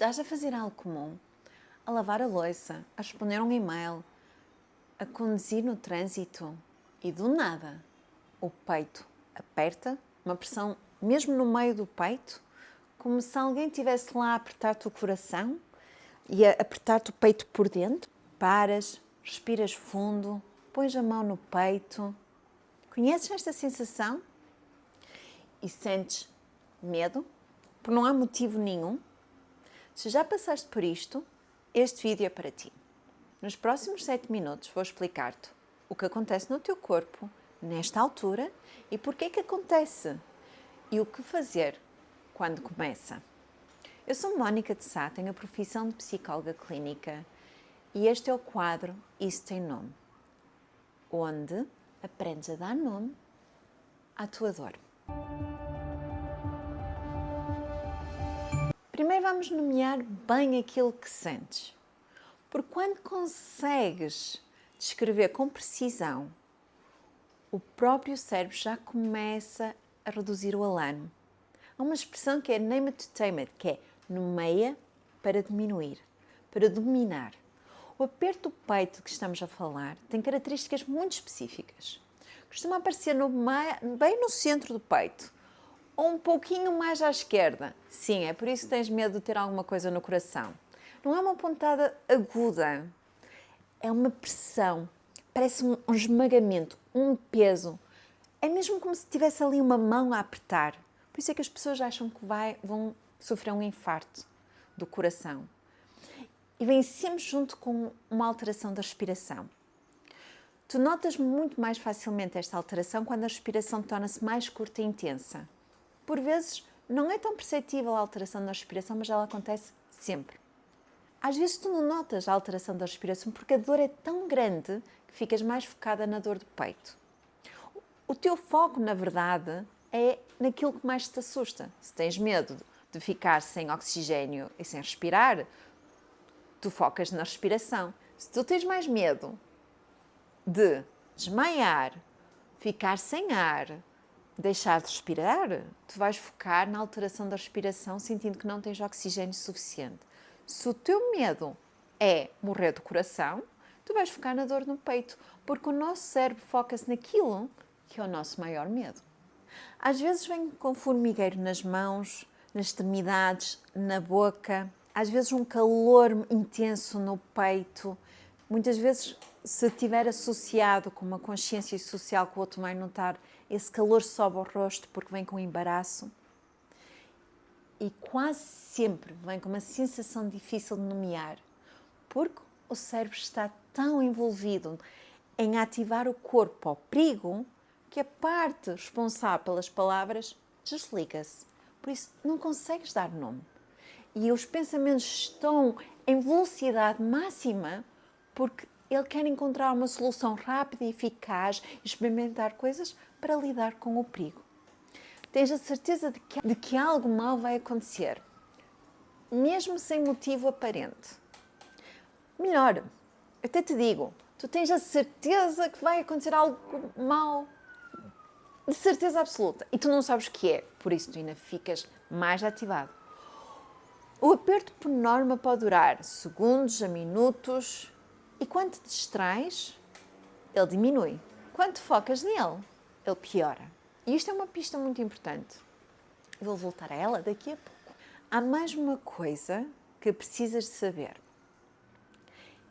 Estás a fazer algo comum, a lavar a louça, a responder um e-mail, a conduzir no trânsito e do nada o peito aperta, uma pressão mesmo no meio do peito, como se alguém estivesse lá a apertar-te o coração e a apertar-te o peito por dentro. Paras, respiras fundo, pões a mão no peito. Conheces esta sensação? E sentes medo? Porque não há motivo nenhum? Se já passaste por isto, este vídeo é para ti. Nos próximos 7 minutos vou explicar-te o que acontece no teu corpo nesta altura e porque é que acontece e o que fazer quando começa. Eu sou Mónica de Sá, tenho a profissão de psicóloga clínica e este é o quadro Isso Tem Nome, onde aprendes a dar nome à tua dor. Primeiro vamos nomear bem aquilo que sentes, porque quando consegues descrever com precisão, o próprio cérebro já começa a reduzir o alarme. Há uma expressão que é name it to tame it, que é nomeia para diminuir, para dominar. O aperto do peito de que estamos a falar tem características muito específicas. Costuma aparecer bem no centro do peito, ou um pouquinho mais à esquerda. Sim, é por isso que tens medo de ter alguma coisa no coração. Não é uma pontada aguda, é uma pressão, parece um esmagamento, um peso. É mesmo como se tivesse ali uma mão a apertar. Por isso é que as pessoas acham que vão sofrer um infarto do coração. E vem sempre junto com uma alteração da respiração. Tu notas muito mais facilmente esta alteração quando a respiração torna-se mais curta e intensa. Por vezes, não é tão perceptível a alteração da respiração, mas ela acontece sempre. Às vezes tu não notas a alteração da respiração porque a dor é tão grande que ficas mais focada na dor do peito. O teu foco, na verdade, é naquilo que mais te assusta. Se tens medo de ficar sem oxigênio e sem respirar, tu focas na respiração. Se tu tens mais medo de desmaiar, ficar sem ar, deixar de respirar, tu vais focar na alteração da respiração, sentindo que não tens oxigênio suficiente. Se o teu medo é morrer do coração, tu vais focar na dor no peito, porque o nosso cérebro foca-se naquilo que é o nosso maior medo. Às vezes vem com formigueiro nas mãos, nas extremidades, na boca, às vezes um calor intenso no peito. Muitas vezes, se estiver associado com uma consciência social que o outro vai notar, esse calor sobe ao rosto porque vem com embaraço. E quase sempre vem com uma sensação difícil de nomear, porque o cérebro está tão envolvido em ativar o corpo ao perigo que a parte responsável pelas palavras desliga-se. Por isso, não consegues dar nome. E os pensamentos estão em velocidade máxima porque ele quer encontrar uma solução rápida e eficaz e experimentar coisas para lidar com o perigo. Tens a certeza de que algo mal vai acontecer, mesmo sem motivo aparente. Melhor, eu até te digo, tu tens a certeza que vai acontecer algo mal, de certeza absoluta, e tu não sabes o que é, por isso tu ainda ficas mais ativado. O aperto por norma pode durar segundos a minutos e quando te distrais, ele diminui. Quando te focas nele, ele piora. E isto é uma pista muito importante. Vou voltar a ela daqui a pouco. Há mais uma coisa que precisas de saber.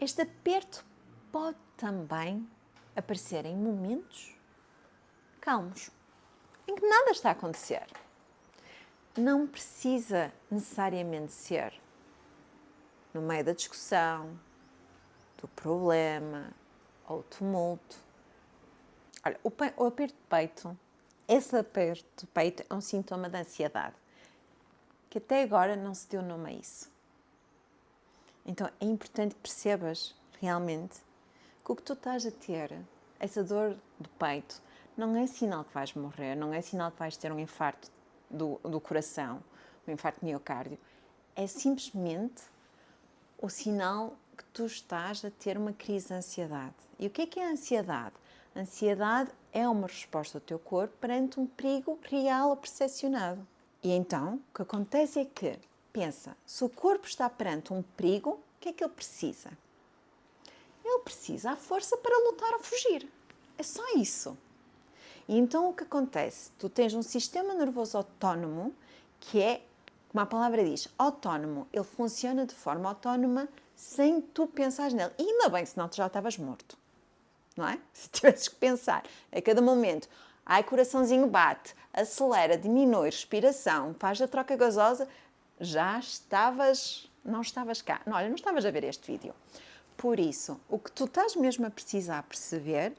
Este aperto pode também aparecer em momentos calmos, em que nada está a acontecer. Não precisa necessariamente ser no meio da discussão, do problema ou tumulto. Olha, o aperto de peito, esse aperto de peito é um sintoma de ansiedade, que até agora não se deu nome a isso. Então é importante que percebas realmente que o que tu estás a ter, essa dor do peito, não é sinal que vais morrer, não é sinal que vais ter um infarto do coração, um infarto de miocárdio. É simplesmente o sinal que tu estás a ter uma crise de ansiedade. E o que é a ansiedade? A ansiedade é uma resposta do teu corpo perante um perigo real ou percepcionado. E então, o que acontece é que Pensa, se o corpo está perante um perigo, o que é que ele precisa? Ele precisa a força para lutar ou fugir. É só isso. E então o que acontece? Tu tens um sistema nervoso autónomo que é, como a palavra diz, autónomo. Ele funciona de forma autónoma sem tu pensares nele. E ainda bem, senão tu já estavas morto. Não é? Se tivesses que pensar a cada momento, ai, coraçãozinho bate, acelera, diminui, respiração, faz a troca gasosa, já estavas, não estavas cá. Não, olha, não estavas a ver este vídeo. Por isso, o que tu estás mesmo a precisar perceber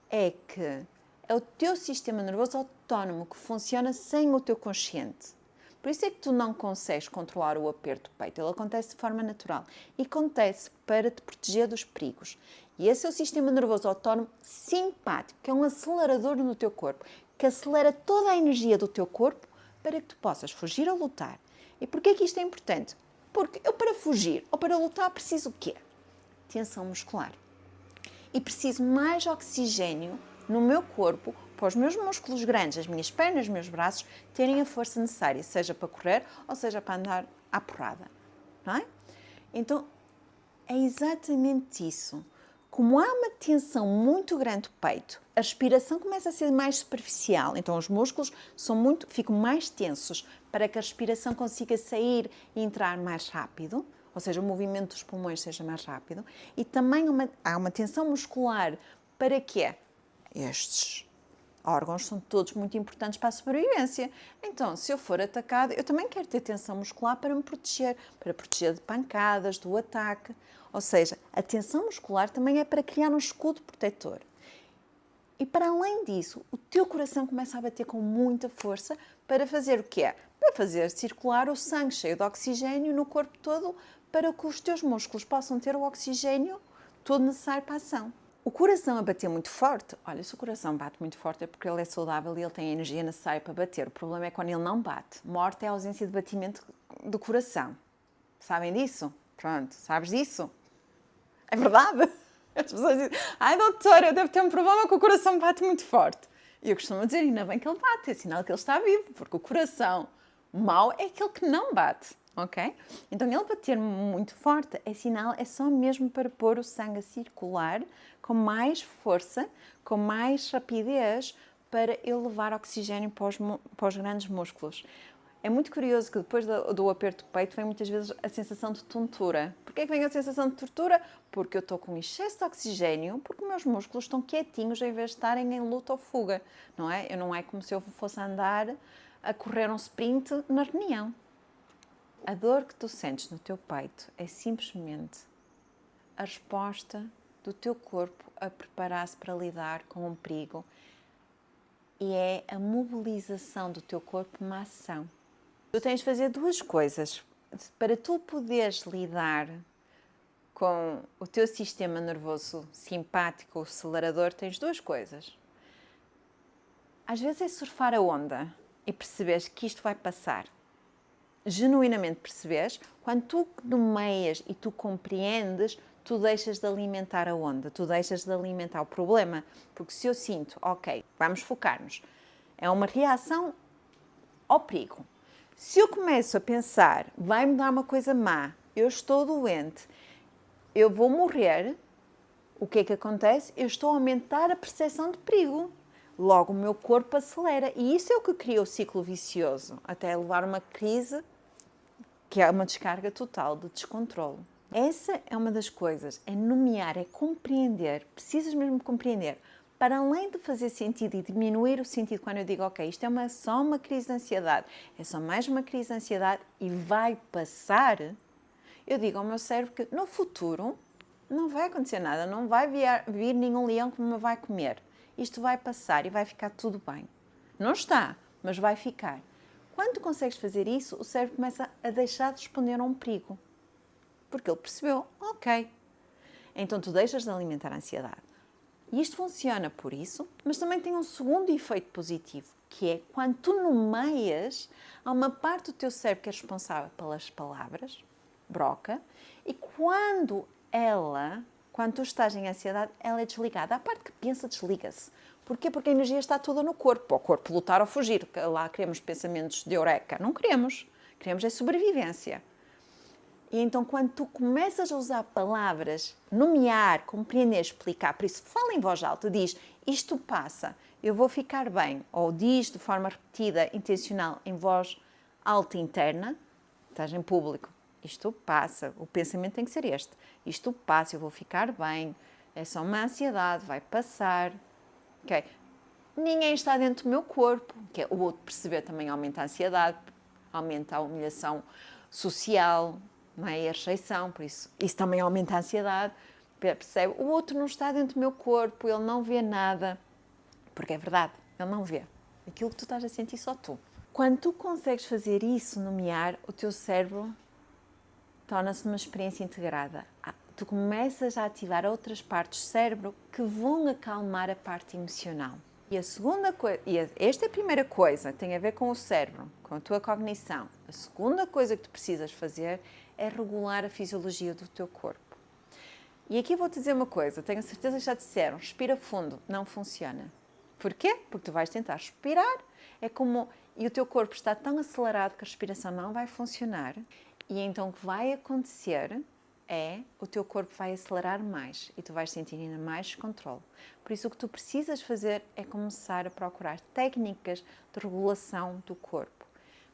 é que é o teu sistema nervoso autónomo que funciona sem o teu consciente. Por isso é que tu não consegues controlar o aperto do peito. Ele acontece de forma natural e acontece para te proteger dos perigos. E esse é o sistema nervoso autónomo simpático, que é um acelerador no teu corpo, que acelera toda a energia do teu corpo para que tu possas fugir ou lutar. E porquê que isto é importante? Porque eu para fugir ou para lutar preciso o quê? Tensão muscular. E preciso mais oxigênio no meu corpo para os meus músculos grandes, as minhas pernas, os meus braços, terem a força necessária, seja para correr ou seja para andar à porrada. Não é? Então, é exatamente isso. Como há uma tensão muito grande do peito, a respiração começa a ser mais superficial, então os músculos ficam mais tensos para que a respiração consiga sair e entrar mais rápido, ou seja, o movimento dos pulmões seja mais rápido, e também há uma tensão muscular para quê? Estes órgãos são todos muito importantes para a sobrevivência. Então, se eu for atacado, eu também quero ter tensão muscular para me proteger, para proteger de pancadas, do ataque. Ou seja, a tensão muscular também é para criar um escudo protetor. E para além disso, o teu coração começa a bater com muita força para fazer o quê? Para fazer circular o sangue cheio de oxigênio no corpo todo para que os teus músculos possam ter o oxigênio todo necessário para a ação. O coração a bater muito forte, olha, se o coração bate muito forte é porque ele é saudável e ele tem a energia necessária para bater. O problema é quando ele não bate. Morte é a ausência de batimento do coração. Sabem disso? Pronto, sabes disso? É verdade? As pessoas dizem, ai doutora, eu devo ter um problema que o coração bate muito forte. E eu costumo dizer, ainda bem que ele bate, é sinal que ele está vivo, porque o coração mau é aquele que não bate. Ok? Então, ele bater muito forte é sinal, é só mesmo para pôr o sangue a circular com mais força, com mais rapidez, para ele levar oxigênio para os grandes músculos. É muito curioso que depois do aperto do peito vem muitas vezes a sensação de tontura. Porquê que vem a sensação de tortura? Porque eu estou com excesso de oxigênio, porque os meus músculos estão quietinhos em vez de estarem em luta ou fuga, não é? Não é como se eu fosse andar a correr um sprint na reunião. A dor que tu sentes no teu peito é simplesmente a resposta do teu corpo a preparar-se para lidar com um perigo e é a mobilização do teu corpo numa ação. Tu tens de fazer duas coisas para tu poderes lidar com o teu sistema nervoso simpático, o acelerador. Tens duas coisas. Às vezes é surfar a onda e perceberes que isto vai passar. Genuinamente percebes, quando tu nomeias e tu compreendes, tu deixas de alimentar a onda, tu deixas de alimentar o problema. Porque se eu sinto, ok, vamos focar-nos, é uma reação ao perigo. Se eu começo a pensar, vai-me dar uma coisa má, eu estou doente, eu vou morrer, o que é que acontece? Eu estou a aumentar a percepção de perigo. Logo, o meu corpo acelera. E isso é o que cria o ciclo vicioso, até levar uma crise que é uma descarga total de descontrole. Essa é uma das coisas, é nomear, é compreender, precisas mesmo compreender, para além de fazer sentido e diminuir o sentido quando eu digo, ok, isto é só uma crise de ansiedade, é só mais uma crise de ansiedade e vai passar, eu digo ao meu cérebro que no futuro não vai acontecer nada, não vai vir nenhum leão que me vai comer. Isto vai passar e vai ficar tudo bem. Não está, mas vai ficar. Quando tu consegues fazer isso, o cérebro começa a deixar de responder a um perigo. Porque ele percebeu, ok. Então tu deixas de alimentar a ansiedade. E isto funciona por isso, mas também tem um segundo efeito positivo, que é quando tu nomeias, há uma parte do teu cérebro que é responsável pelas palavras, broca, e quando tu estás em ansiedade, ela é desligada. A parte que pensa desliga-se. Porquê? Porque a energia está toda no corpo. O corpo lutar ou fugir. Lá queremos pensamentos de eureka. Não queremos. Queremos é sobrevivência. E então, quando tu começas a usar palavras, nomear, compreender, explicar, por isso, fala em voz alta, diz, isto passa, eu vou ficar bem, ou diz de forma repetida, intencional, em voz alta interna, estás em público, isto passa, o pensamento tem que ser este, isto passa, eu vou ficar bem, é só uma ansiedade, vai passar, ok? Ninguém está dentro do meu corpo, que é o outro perceber também aumenta a ansiedade, aumenta a humilhação social, não é? E a rejeição, por isso também aumenta a ansiedade, percebe? O outro não está dentro do meu corpo, ele não vê nada, porque é verdade, ele não vê. Aquilo que tu estás a sentir só tu. Quando tu consegues fazer isso, nomear, o teu cérebro torna-se uma experiência integrada. Tu começas a ativar outras partes do cérebro que vão acalmar a parte emocional. E a segunda coisa, esta é a primeira coisa, tem a ver com o cérebro, com a tua cognição. A segunda coisa que tu precisas fazer é regular a fisiologia do teu corpo. E aqui vou-te dizer uma coisa, tenho a certeza que já te disseram, respira fundo, não funciona. Porquê? Porque tu vais tentar respirar, e o teu corpo está tão acelerado que a respiração não vai funcionar, e então o que vai acontecer é o teu corpo vai acelerar mais e tu vais sentir ainda mais descontrole. Por isso o que tu precisas fazer é começar a procurar técnicas de regulação do corpo.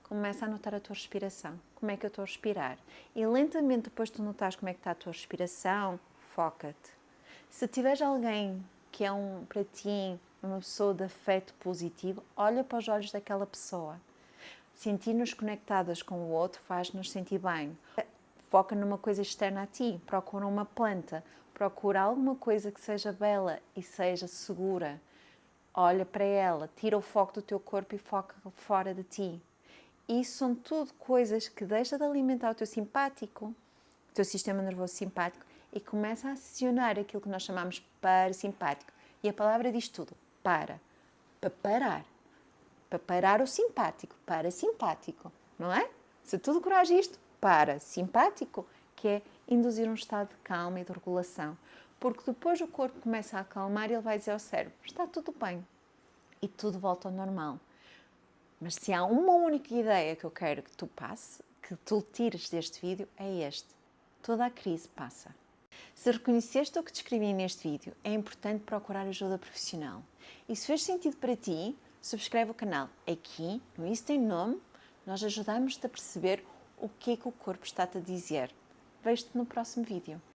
Começa a notar a tua respiração. Como é que eu estou a respirar? E lentamente, depois de tu notares como é que está a tua respiração, foca-te. Se tiveres alguém que é para ti uma pessoa de afeto positivo, olha para os olhos daquela pessoa. Sentir-nos conectadas com o outro faz-nos sentir bem. Foca numa coisa externa a ti, procura uma planta, procura alguma coisa que seja bela e seja segura. Olha para ela, tira o foco do teu corpo e foca fora de ti. Isso são tudo coisas que deixa de alimentar o teu simpático, o teu sistema nervoso simpático e começa a acionar aquilo que nós chamamos parasimpático. E a palavra diz tudo, para parar. Para parar o simpático, parasimpático, não é? Se tu decorares isto, parasimpático, que é induzir um estado de calma e de regulação. Porque depois o corpo começa a acalmar e ele vai dizer ao cérebro, está tudo bem. E tudo volta ao normal. Mas se há uma única ideia que eu quero que tu passe, que tu tires deste vídeo, é este. Toda a crise passa. Se reconheceste o que descrevi neste vídeo, é importante procurar ajuda profissional. E se fez sentido para ti, subscreve o canal. Aqui, no Isso Tem Nome, nós ajudamos-te a perceber o que é que o corpo está-te a dizer. Vejo-te no próximo vídeo.